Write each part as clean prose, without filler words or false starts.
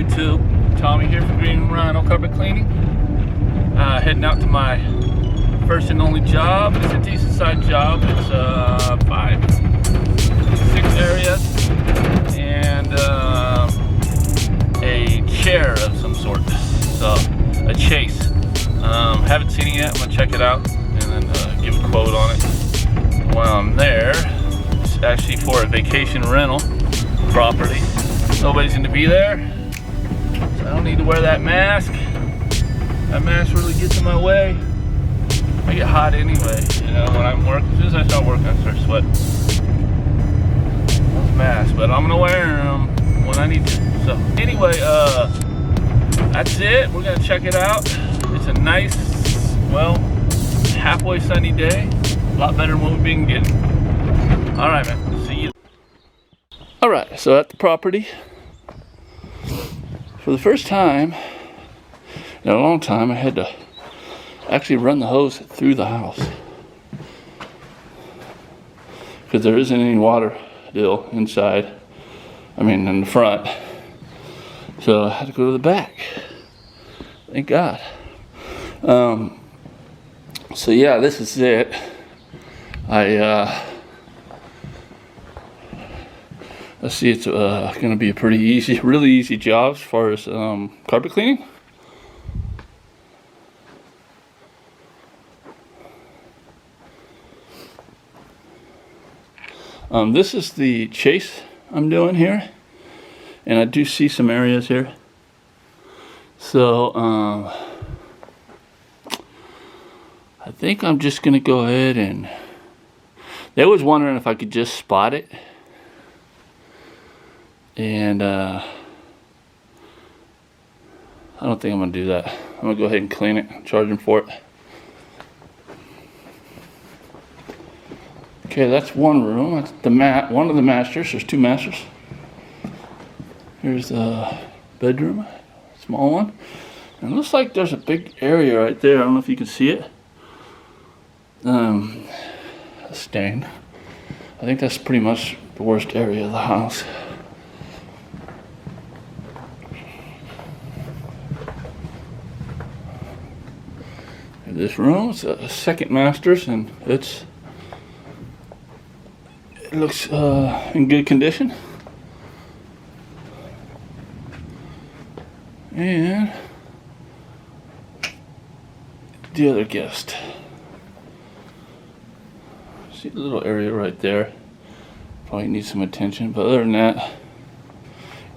YouTube? Tommy here from Green Rhino Carpet Cleaning. Heading out to my first and only job. It's a decent sized job. It's 5, 6 areas and a chair of some sort. So a chase. Haven't seen it yet. I'm gonna check it out and then give a quote on it. While I'm there, it's actually for a vacation rental property. Nobody's gonna be there, so I don't need to wear that mask. That mask really gets in my way. I get hot anyway, you know, when I'm working. As soon as I start working, I start sweating. Those masks, but I'm gonna wear them when I need to. So anyway, that's it. We're gonna check it out. It's a nice, well, halfway sunny day. A lot better than what we've been getting. All right, man. See you. All right, so at the property, for the first time in a long time, I had to actually run the hose through the house because there isn't any water deal inside. I mean, in the front. So I had to go to the back. Thank God. So yeah, this is it. Let's see, it's going to be a pretty easy, really easy job as far as carpet cleaning. This is the chase I'm doing here, and I do see some areas here. So I think I'm just going to go ahead and. They was wondering if I could just spot it. And I don't think I'm going to do that. I'm going to go ahead and clean it, charge them for it. Okay, that's one room. That's the one of the masters. There's 2 masters. Here's the bedroom, small one. And it looks like there's a big area right there. I don't know if you can see it. A stain. I think that's pretty much the worst area of the house. This room is a second master's, and it looks in good condition. And the other guest. See the little area right there. Probably needs some attention, but other than that,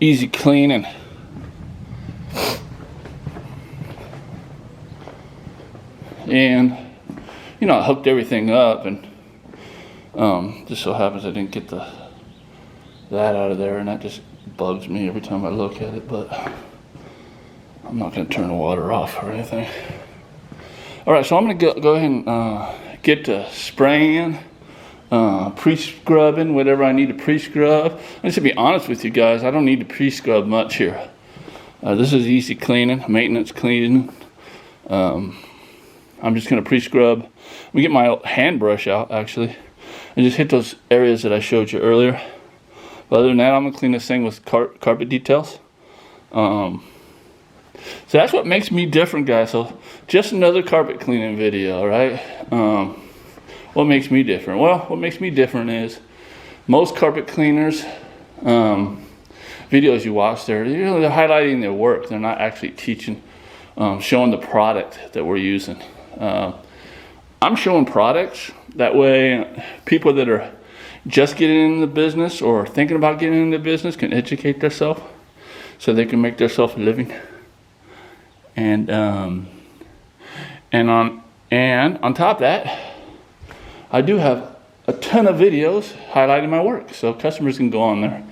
easy cleaning. And you know, I hooked everything up, and just so happens I didn't get that out of there, and that just bugs me every time I look at it. But I'm not going to turn the water off or anything. All right, so I'm going to go ahead and get to spraying, pre-scrubbing, whatever I need to pre-scrub. And to be honest with you guys, I don't need to pre-scrub much here. This is easy cleaning, maintenance cleaning. I'm just going to pre-scrub. Let me get my hand brush out, actually, and just hit those areas that I showed you earlier. But other than that, I'm going to clean this thing with carpet details. So that's what makes me different, guys. So just another carpet cleaning video, right? What makes me different? Well, what makes me different is most carpet cleaners videos you watch, they're highlighting their work. They're not actually teaching, showing the product that we're using. I'm showing products, that way people that are just getting into the business or thinking about getting into the business can educate themselves so they can make themselves a living. And on top of that, I do have a ton of videos highlighting my work, so customers can go on there.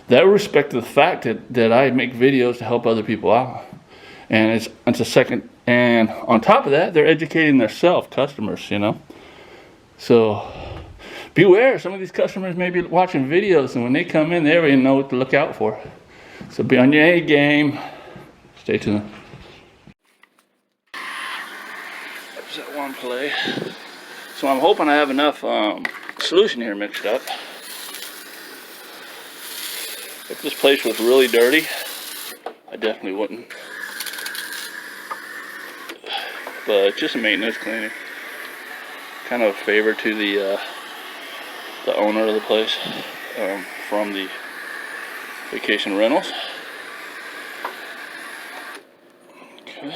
That respect to the fact that I make videos to help other people out, and it's a second. And on top of that, they're educating themselves, customers, you know. So beware, some of these customers may be watching videos, and when they come in, they already know what to look out for. So be on your A game. Stay tuned. There's that one play. So I'm hoping I have enough solution here mixed up. If this place was really dirty, I definitely wouldn't. But just a maintenance cleaning. Kind of a favor to the owner of the place from the vacation rentals. Okay.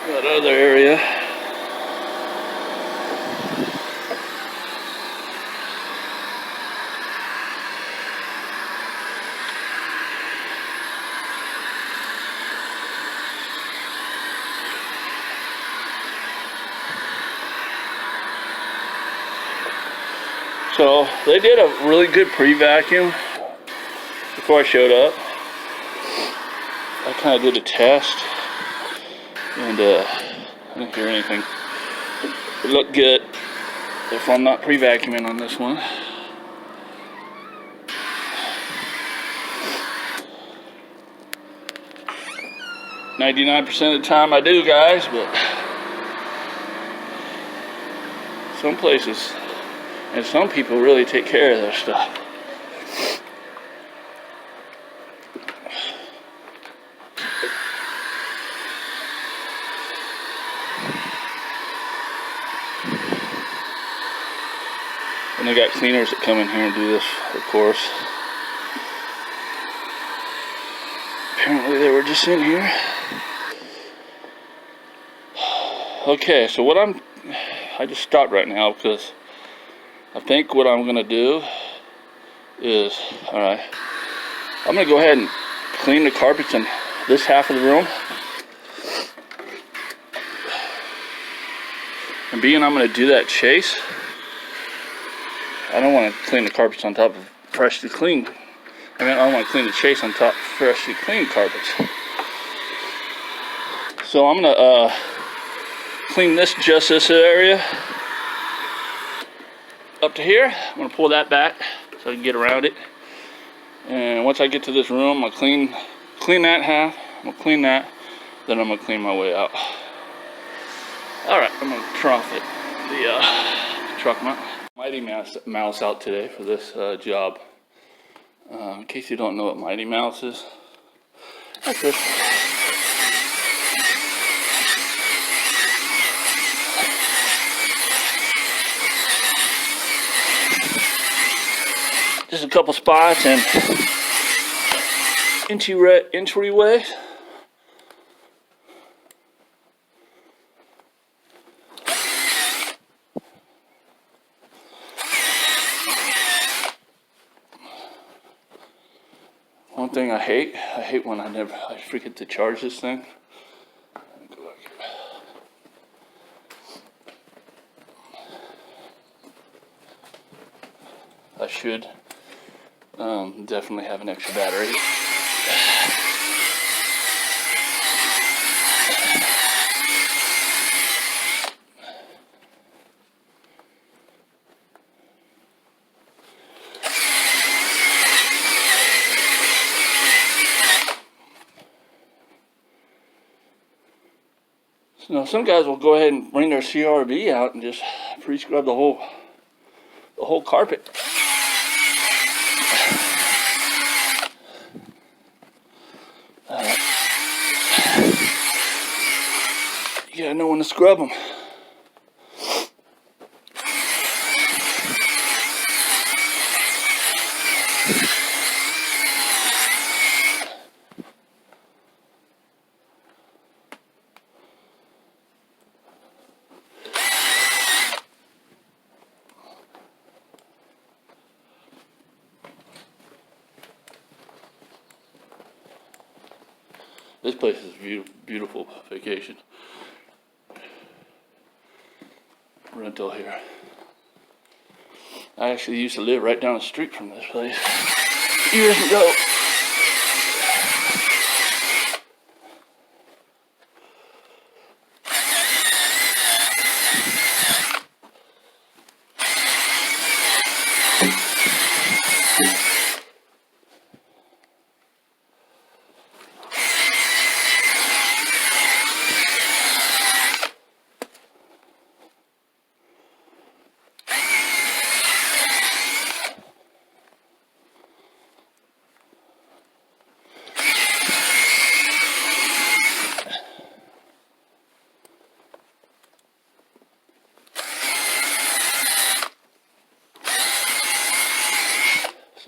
That other area. So they did a really good pre-vacuum before I showed up. I kind of did a test, and I didn't hear anything. It looked good if I'm not pre-vacuuming on this one. %of the time I do, guys, but some places and some people really take care of their stuff. And they got cleaners that come in here and do this, of course. Apparently they were just in here. Okay, so I just stopped right now because I think what I'm gonna do is, alright, I'm gonna go ahead and clean the carpets in this half of the room. And being I'm gonna do that chase, I don't want to clean the carpets on top of freshly clean. I don't want to clean the chase on top of freshly clean carpets. So I'm gonna clean just this area up to here. I'm gonna pull that back so I can get around it. And once I get to this room, I'm gonna clean that half. I'm gonna clean that. Then I'm gonna clean my way out. All right, I'm gonna trough it. The truck mount. Mighty Mouse out today for this job. In case you don't know what Mighty Mouse is, that's this. Just a couple spots and entryway. One thing I hate when I forget to charge this thing. I should definitely have an extra battery. Now some guys will go ahead and bring their CRB out and just pre-scrub the whole carpet. You gotta know when to scrub them. This place is beautiful vacation rental here. I actually used to live right down the street from this place years ago.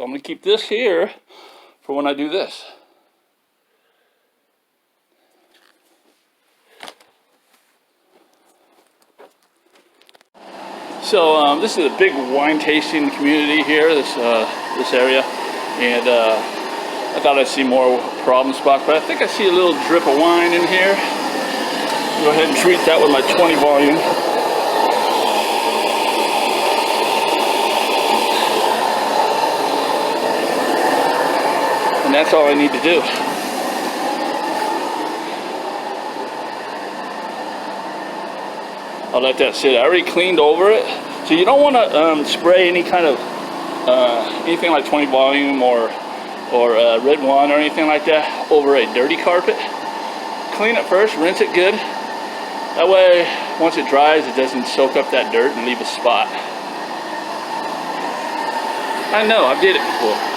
I'm going to keep this here for when I do this. So this is a big wine tasting community here, this area, and I thought I'd see more problem spots, but I think I see a little drip of wine in here. Go ahead and treat that with my 20 volume. And that's all I need to do. I'll let that sit. I already cleaned over it. So you don't want to spray any kind of anything like 20 volume or red wine or anything like that over a dirty carpet. Clean it first, rinse it good. That way, once it dries, it doesn't soak up that dirt and leave a spot. I know, I've did it before.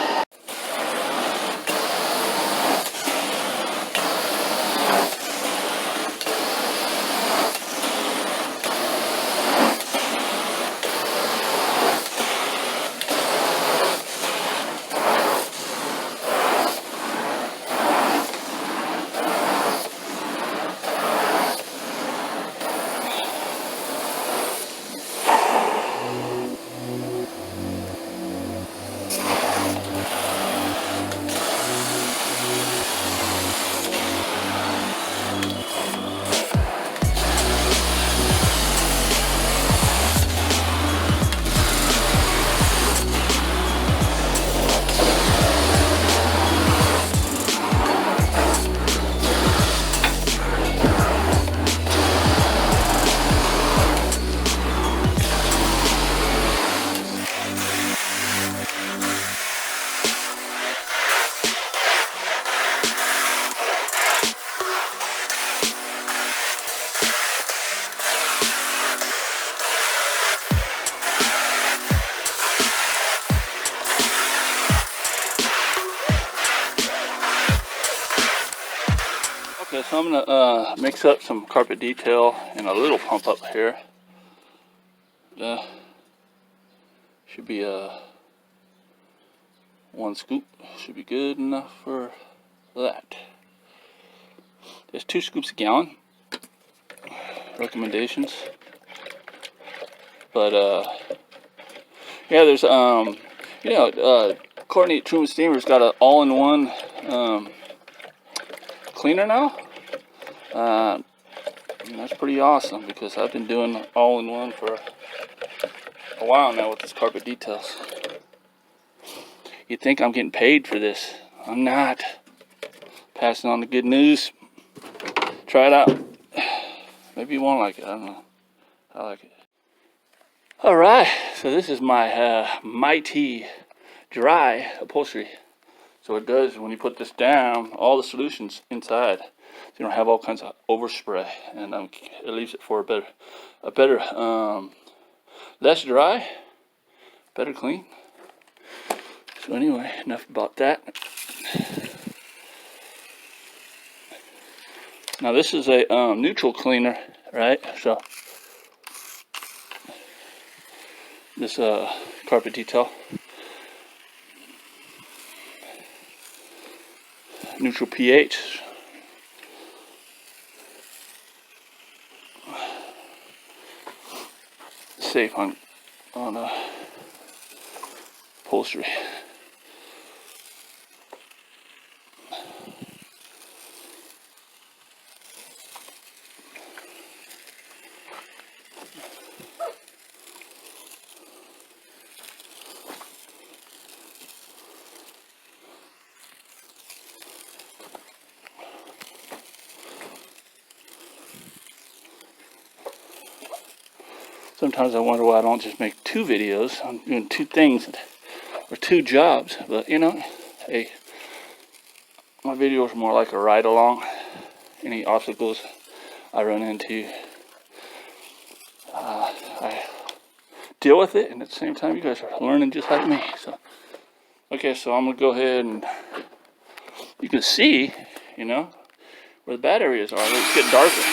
Okay, so I'm gonna mix up some carpet detail and a little pump up here. Should be one scoop. Should be good enough for that. There's 2 scoops a gallon. Recommendations. But yeah, there's Courtney Truman Steamer's got an all-in-one cleaner now. That's pretty awesome because I've been doing all-in-one for a while now with this carpet details. You'd think I'm getting paid for this. I'm not. Passing on the good news. Try it out. Maybe you won't like it. I don't know. I like it. Alright, so this is my Mighty Dry upholstery. So it does, when you put this down, all the solutions inside. So you don't have all kinds of overspray. And it leaves it for a better less dry, better clean. So anyway, enough about that. Now this is a neutral cleaner, right? So this carpet detail, neutral pH. Safe on upholstery. Sometimes I wonder why I don't just make 2 videos. I'm doing 2 things or 2 jobs, but you know, hey, my videos are more like a ride along. Any obstacles I run into, I deal with it, and at the same time, you guys are learning just like me. So, okay, so I'm gonna go ahead and you can see, you know, where the bad areas are. It's getting darker.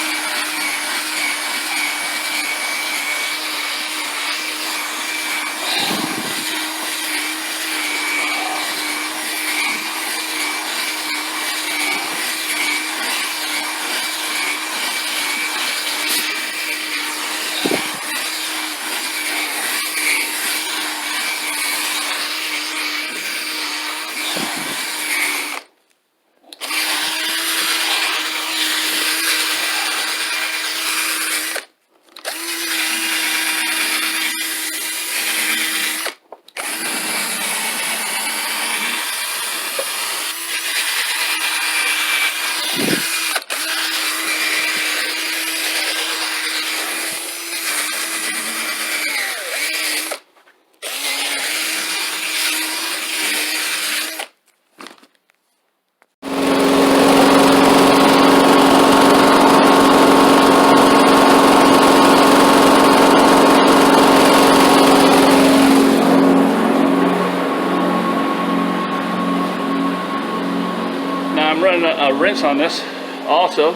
rinse on this also.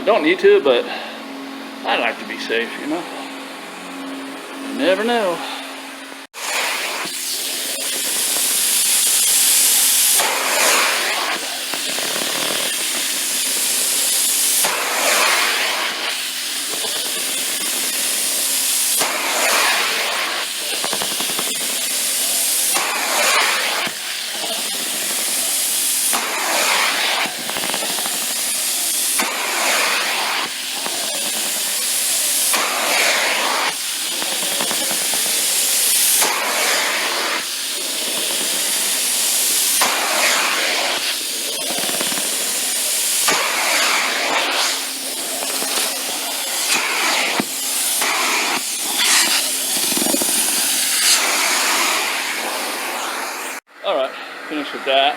Don't need to, but I like to be safe, you know. You never know. Alright, finished with that.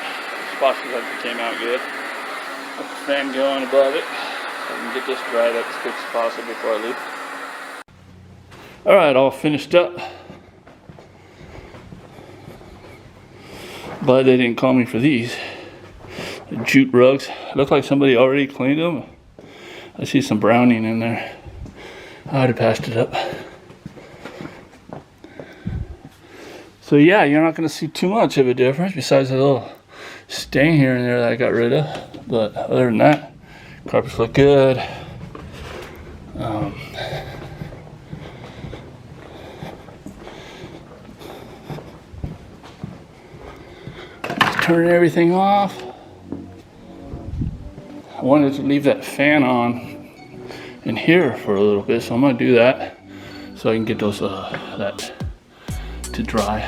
Spots look like they came out good. Got the fan going above it. So I can get this dried up as quick as possible before I leave. Alright, all finished up. But they didn't call me for these. The jute rugs. Look like somebody already cleaned them. I see some browning in there. I would have passed it up. So yeah, you're not going to see too much of a difference besides a little stain here and there that I got rid of. But other than that, carpets look good. Turning everything off. I wanted to leave that fan on in here for a little bit, so I'm going to do that so I can get those that to dry.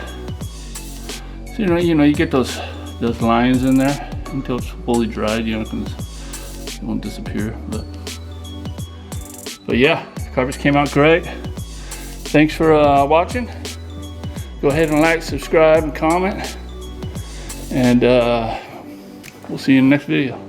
So you get those lines in there until it's fully dried. It won't disappear. But yeah, the carpets came out great. Thanks for watching. Go ahead and like, subscribe, and comment, and we'll see you in the next video.